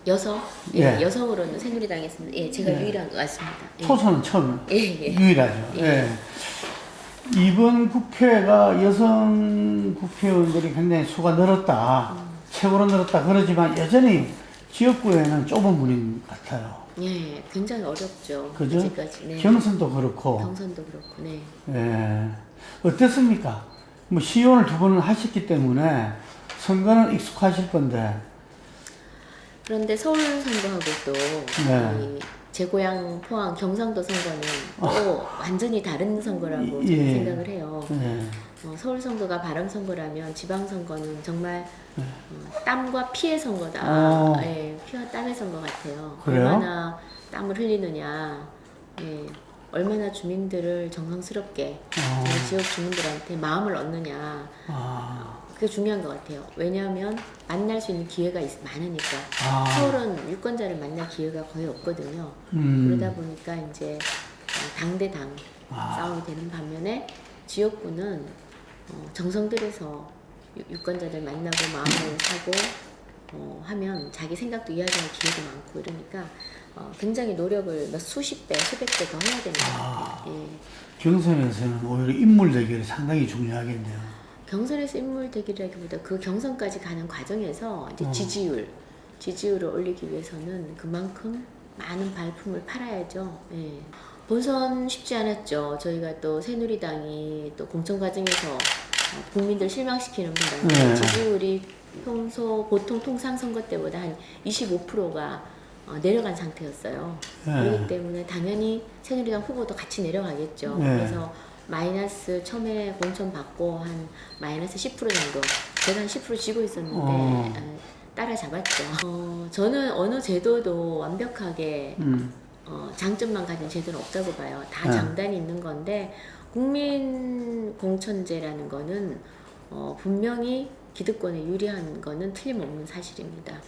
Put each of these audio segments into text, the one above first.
여성, 예. 여성으로는 새누리당에서는 제가 예. 유일한 것 같습니다. 토소는 처음 예. 유일하죠. 예. 예. 이번 국회가 여성 국회의원들이 굉장히 수가 늘었다, 최고로 늘었다 그러지만 여전히 지역구에는 좁은 분인 것 같아요. 예, 굉장히 어렵죠. 그죠? 아직까지. 네. 경선도 그렇고. 경선도 그렇고, 네. 예. 어떻습니까? 뭐 시의원을 2번을 하셨기 때문에 선거는 익숙하실 건데. 그런데 서울 선거하고 또, 네. 제 고향 포항 경상도 선거는 또 완전히 다른 선거라고 저는 예. 생각을 해요. 예. 서울 선거가 바람 선거라면 지방 선거는 정말 땀과 피의 선거다. 피와 땀의 선거 같아요. 그래요? 얼마나 땀을 흘리느냐, 얼마나 주민들을 정성스럽게 자기 지역 주민들한테 마음을 얻느냐. 그게 중요한 것 같아요. 왜냐하면 만날 수 있는 기회가 많으니까. 서울은 유권자를 만날 기회가 거의 없거든요. 그러다 보니까 이제 당 대 당 싸움이 되는 반면에 지역구는 정성 들여서 유권자들 만나고 마음을 사고 하면 자기 생각도 이야기할 기회도 많고 이러니까 굉장히 노력을 수십 배, 수백 배 더 해야 되는 것 같아요. 예. 경선에서는 오히려 인물 대결이 상당히 중요하겠네요. 경선에서 인물 대결이라기보다 그 경선까지 가는 과정에서 이제 지지율을 올리기 위해서는 그만큼 많은 발품을 팔아야죠. 예. 본선 쉽지 않았죠. 저희가 또 새누리당이 또 공천 과정에서 국민들 실망시키는 바람에 지지율이 보통 통상 선거 때보다 한 25%가 내려간 상태였어요. 그렇기 때문에 당연히 새누리당 후보도 같이 내려가겠죠. 그래서 마이너스 처음에 공천 받고 한 마이너스 10% 정도, 제가 한 10% 지고 있었는데 따라잡았죠. 저는 어느 제도도 완벽하게 장점만 가진 제도는 없다고 봐요. 다 장단이 있는 건데 국민공천제라는 거는 분명히 기득권에 유리한 거는 틀림없는 사실입니다.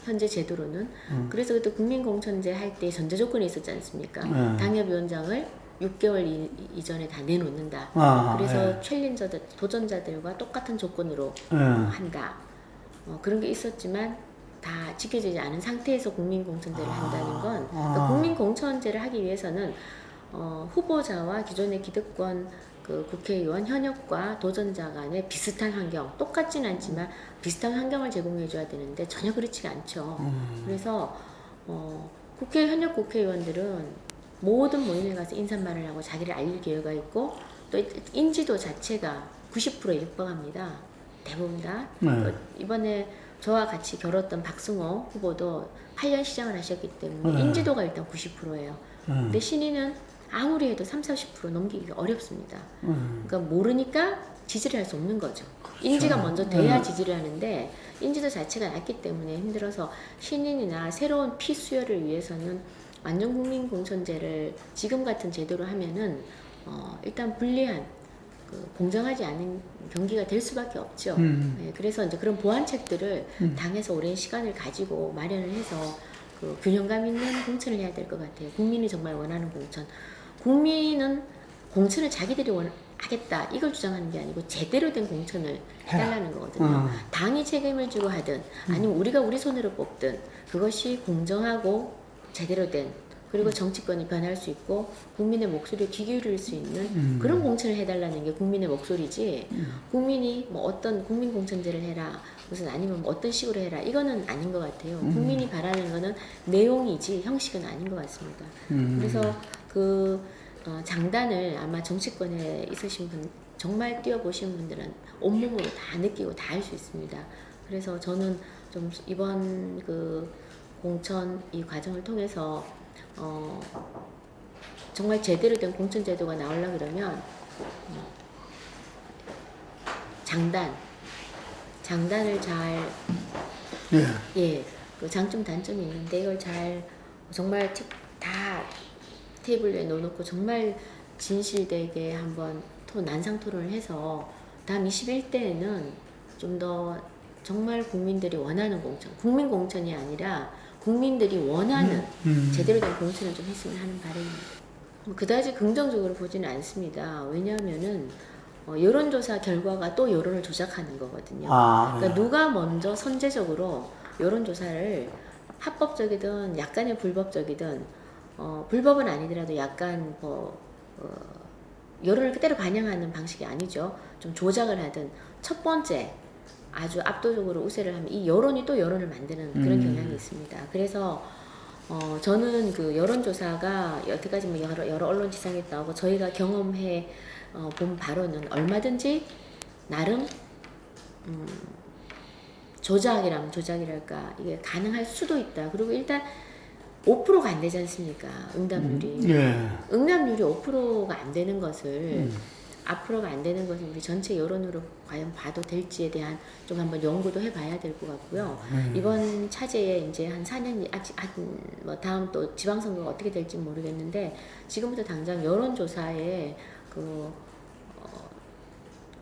현재 제도로는. 그래서 또 국민공천제 할 때 전제 조건이 있었지 않습니까? 당협위원장을 6개월 이전에 다 내놓는다. 그래서 챌린저들, 도전자들과 똑같은 조건으로 한다. 그런 게 있었지만 다 지켜지지 않은 상태에서 국민공천제를 한다는 건 그러니까 국민공천제를 하기 위해서는 후보자와 기존의 기득권 그 국회의원 현역과 도전자 간의 비슷한 환경, 똑같진 않지만 비슷한 환경을 제공해 줘야 되는데 전혀 그렇지가 않죠. 그래서 현역 국회의원들은 모든 모임에 가서 인사말을 하고 자기를 알릴 기회가 있고 또 인지도 자체가 90%에 육박합니다. 대부분 다. 이번에 저와 같이 겨뤘던 박승호 후보도 8년 시장을 하셨기 때문에 인지도가 일단 90%예요. 근데 신인은 아무리 해도 30, 40% 넘기기가 어렵습니다. 그러니까 모르니까 지지를 할 수 없는 거죠. 그렇죠. 인지가 먼저 돼야 지지를 하는데 인지도 자체가 낮기 때문에 힘들어서 신인이나 새로운 피 수혈을 위해서는 완전 국민공천제를 지금 같은 제도로 하면은 일단 불리한 공정하지 않은 경기가 될 수밖에 없죠. 그래서 이제 그런 보완책들을 당에서 오랜 시간을 가지고 마련을 해서 균형감 있는 공천을 해야 될 것 같아요. 국민이 정말 원하는 공천. 국민은 공천을 자기들이 하겠다 이걸 주장하는 게 아니고 제대로 된 공천을 해달라는 거거든요. 당이 책임을 지고 하든 아니면 우리가 우리 손으로 뽑든 그것이 공정하고 제대로 된 그리고 정치권이 변할 수 있고 국민의 목소리에 귀 기울일 수 있는 그런 공천을 해달라는 게 국민의 목소리지 국민이 뭐 어떤 국민공천제를 해라 무슨 아니면 뭐 어떤 식으로 해라 이거는 아닌 것 같아요. 국민이 바라는 거는 내용이지 형식은 아닌 것 같습니다. 그래서 장단을 아마 정치권에 있으신 분 정말 뛰어보신 분들은 온몸으로 다 느끼고 다 할 수 있습니다. 그래서 저는 좀 이번 공천 이 과정을 통해서 정말 제대로 된 공천 제도가 나오려 그러면 장단을 잘 그 장점 단점이 있는데 이걸 잘 정말 다 테이블 위에 놓아놓고 정말 진실되게 한번 난상 토론을 해서 다음 21대에는 좀 더 정말 국민들이 원하는 공천, 국민 공천이 아니라 국민들이 원하는 제대로 된 공천을 좀 했으면 하는 바람입니다. 그다지 긍정적으로 보지는 않습니다. 왜냐하면은 여론조사 결과가 또 여론을 조작하는 거거든요. 그러니까 누가 먼저 선제적으로 여론조사를 합법적이든 약간의 불법적이든 불법은 아니더라도 약간 여론을 그대로 반영하는 방식이 아니죠. 좀 조작을 하든 첫 번째 아주 압도적으로 우세를 하면 이 여론이 또 여론을 만드는 그런 경향이 있습니다. 그래서 저는 그 여론조사가 여태까지 뭐 여러 언론 지상에 나오고 저희가 경험해 본 바로는 얼마든지 나름 조작이랄까 이게 가능할 수도 있다. 그리고 일단 5%가 안 되지 않습니까? 응답률이. 응답률이 5%가 안 되는 것을 앞으로가 안 되는 것을 우리 전체 여론으로 과연 봐도 될지에 대한 좀 한번 연구도 해봐야 될 것 같고요. 이번 차제에 이제 한 4년 아직 뭐 다음 또 지방선거가 어떻게 될지 모르겠는데 지금부터 당장 여론조사에 그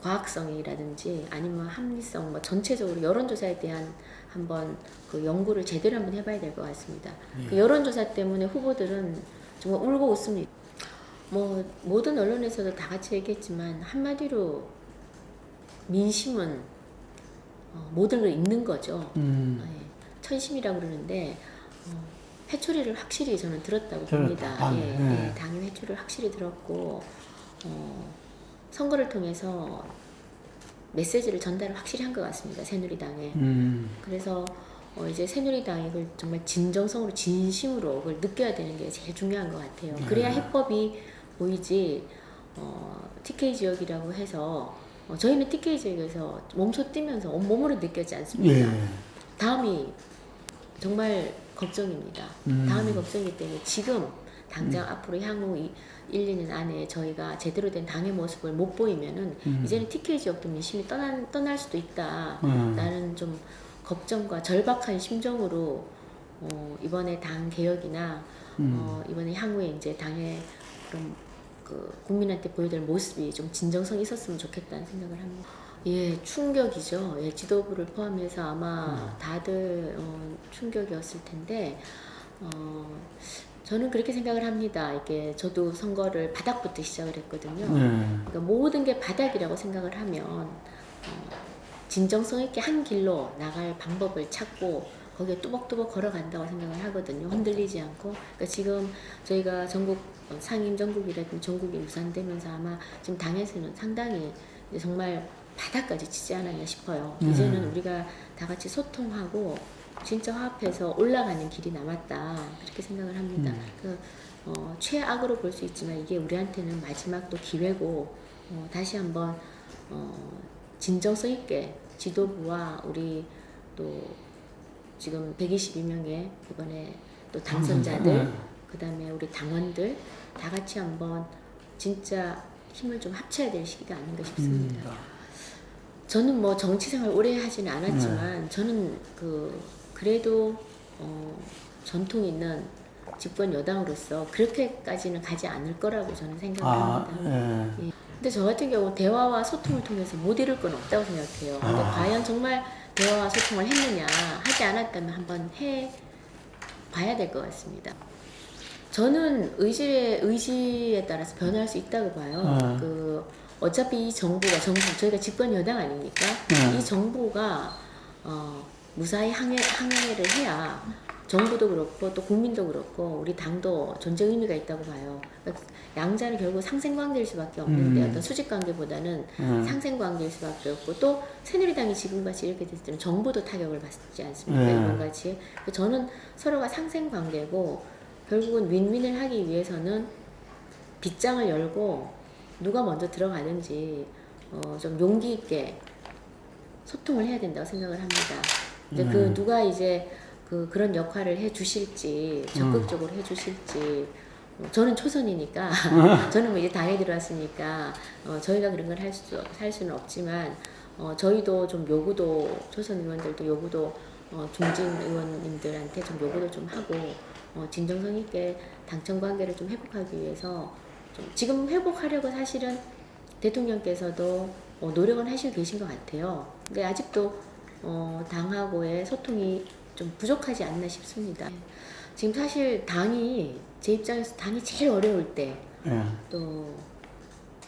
과학성이라든지 아니면 합리성 뭐 전체적으로 여론조사에 대한 한번 그 연구를 제대로 한번 해봐야 될 것 같습니다. 그 여론조사 때문에 후보들은 정말 울고 웃습니다. 뭐 모든 언론에서도 다 같이 얘기했지만 한마디로 민심은 모든 걸 읽는 거죠. 천심이라고 그러는데 회초리를 확실히 저는 들었다고 봅니다. 당의 회초리를 확실히 들었고 선거를 통해서 메시지를 전달을 확실히 한 것 같습니다. 새누리당에. 그래서 이제 새누리당이 그걸 정말 진정성으로 진심으로 그걸 느껴야 되는 게 제일 중요한 것 같아요. 그래야 해법이 보이지. TK 지역이라고 해서 저희는 TK 지역에서 몸소 뛰면서 온몸으로 느꼈지 않습니까? 다음이 정말 걱정입니다. 다음이 걱정이기 때문에 지금 당장 앞으로 향후 1, 2년 안에 저희가 제대로 된 당의 모습을 못 보이면은 이제는 TK 지역도 민심이 떠날 수도 있다. 나는 좀 걱정과 절박한 심정으로 이번에 당 개혁이나 이번에 향후에 이제 당의 그런 그 국민한테 보여줄 모습이 좀 진정성이 있었으면 좋겠다는 생각을 합니다. 예, 충격이죠. 예, 지도부를 포함해서 아마 다들 충격이었을 텐데 저는 그렇게 생각을 합니다. 이게 저도 선거를 바닥부터 시작을 했거든요. 그러니까 모든 게 바닥이라고 생각을 하면 진정성 있게 한 길로 나갈 방법을 찾고 거기에 뚜벅뚜벅 걸어간다고 생각을 하거든요. 흔들리지 않고. 그러니까 지금 저희가 전국 상임 전국이라든지 전국이 무산되면서 아마 지금 당에서는 상당히 이제 정말 바닥까지 치지 않았나 싶어요. 이제는 우리가 다 같이 소통하고 진짜 화합해서 올라가는 길이 남았다. 그렇게 생각을 합니다. 최악으로 볼 수 있지만 이게 우리한테는 마지막 또 기회고 다시 한번 진정성 있게 지도부와 우리 또 지금 122명의 이번에 또 당선자들 그 다음에 우리 당원들 다 같이 한번 진짜 힘을 좀 합쳐야 될 시기가 아닌가 싶습니다. 저는 뭐 정치 생활 오래 하지는 않았지만 저는 그래도 전통 있는 집권 여당으로서 그렇게까지는 가지 않을 거라고 저는 생각합니다. 예. 근데 저 같은 경우 대화와 소통을 통해서 못 이룰 건 없다고 생각해요. 근데 과연 정말 대화와 소통을 했느냐, 하지 않았다면 한번 해봐야 될 것 같습니다. 저는 의지에 따라서 변할 수 있다고 봐요. 어차피 이 저희가 집권 여당 아닙니까? 이 정부가 무사히 항해를 해야 정부도 그렇고 또 국민도 그렇고 우리 당도 존재 의미가 있다고 봐요. 그러니까 양자는 결국 상생관계일 수밖에 없는데 어떤 수직관계보다는 상생관계일 수밖에 없고 또 새누리당이 지금같이 이렇게 됐을 때는 정부도 타격을 받지 않습니까? 이번같이. 저는 서로가 상생관계고 결국은 윈윈을 하기 위해서는 빗장을 열고 누가 먼저 들어가는지 좀 용기 있게 소통을 해야 된다고 생각을 합니다. 이제 누가 이제 그런 역할을 해 주실지 적극적으로 해 주실지 저는 초선이니까 저는 뭐 이제 당에 들어왔으니까 저희가 그런 걸 할 수는 없지만 저희도 좀 요구도 초선 의원들도 요구도 중진 의원님들한테 좀 요구도 좀 하고 진정성 있게 당청 관계를 좀 회복하기 위해서 좀 지금 회복하려고 사실은 대통령께서도 노력은 하시고 계신 것 같아요. 근데 아직도 당하고의 소통이 좀 부족하지 않나 싶습니다. 지금 사실 제 입장에서 당이 제일 어려울 때 또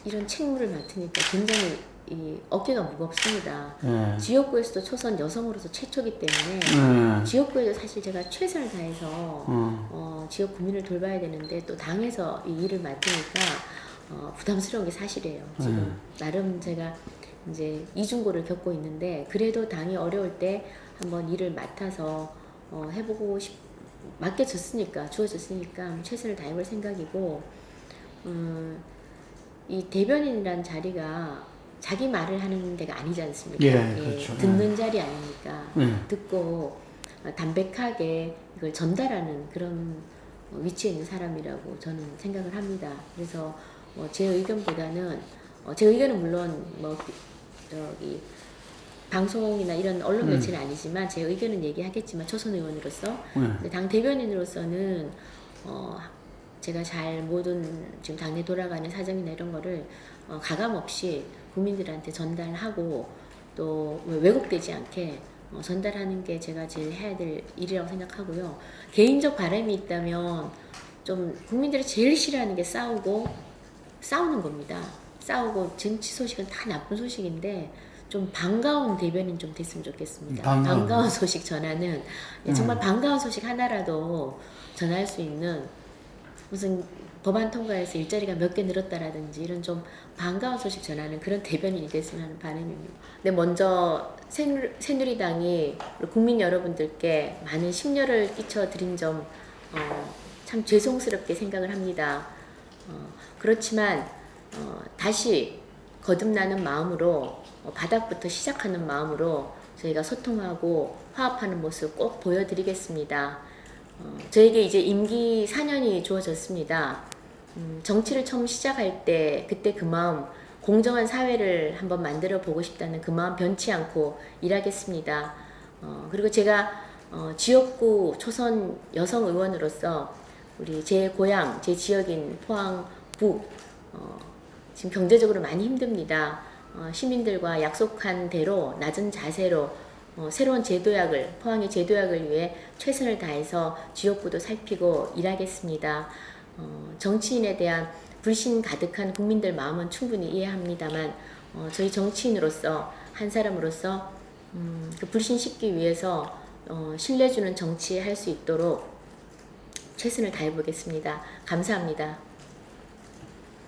이런 책무를 맡으니까 굉장히 이 어깨가 무겁습니다. 예. 지역구에서도 초선 여성으로서 최초기 때문에 예. 지역구에도 사실 제가 최선을 다해서 지역 구민을 돌봐야 되는데 또 당에서 이 일을 맡으니까 부담스러운 게 사실이에요. 지금 나름 제가 이제 이중고를 겪고 있는데 그래도 당이 어려울 때 한번 일을 맡아서 해보고 맡겨졌으니까 주어졌으니까 최선을 다해볼 생각이고 이 대변인이란 자리가 자기 말을 하는 데가 아니지 않습니까? 예, 그렇죠. 듣는 자리 아닙니까? 듣고 담백하게 이걸 전달하는 그런 위치에 있는 사람이라고 저는 생각을 합니다. 그래서 제 의견보다는 제 의견은 물론 뭐 저기 방송이나 이런 언론 매체는 아니지만 제 의견은 얘기하겠지만 초선 의원으로서 당 대변인으로서는 제가 잘 모든 지금 당내 돌아가는 사정이나 이런 거를 가감 없이 국민들한테 전달하고 또 왜곡되지 않게 전달하는 게 제가 제일 해야 될 일이라고 생각하고요. 개인적 바람이 있다면 좀 국민들이 제일 싫어하는 게 싸우는 겁니다. 싸우고 정치 소식은 다 나쁜 소식인데 좀 반가운 대변인 좀 됐으면 좋겠습니다. 반가운 소식 전하는 정말 반가운 소식 하나라도 전할 수 있는 무슨 법안 통과해서 일자리가 몇 개 늘었다라든지 이런 좀 반가운 소식 전하는 그런 대변인이 됐으면 하는 바람입니다. 근데 먼저 새누리당이 국민 여러분들께 많은 심려를 끼쳐드린 점 참 죄송스럽게 생각을 합니다. 그렇지만 다시 거듭나는 마음으로 바닥부터 시작하는 마음으로 저희가 소통하고 화합하는 모습 꼭 보여드리겠습니다. 저에게 이제 임기 4년이 주어졌습니다. 정치를 처음 시작할 때 그때 그 마음 공정한 사회를 한번 만들어 보고 싶다는 그 마음 변치 않고 일하겠습니다. 그리고 제가 지역구 초선 여성 의원으로서 우리 제 고향, 제 지역인 포항 북 지금 경제적으로 많이 힘듭니다. 시민들과 약속한 대로 낮은 자세로 새로운 제도약을 포항의 제도약을 위해 최선을 다해서 지역구도 살피고 일하겠습니다. 정치인에 대한 불신 가득한 국민들 마음은 충분히 이해합니다만 저희 정치인으로서 한 사람으로서 그 불신 씻기 위해서 신뢰주는 정치 할 수 있도록 최선을 다해보겠습니다. 감사합니다.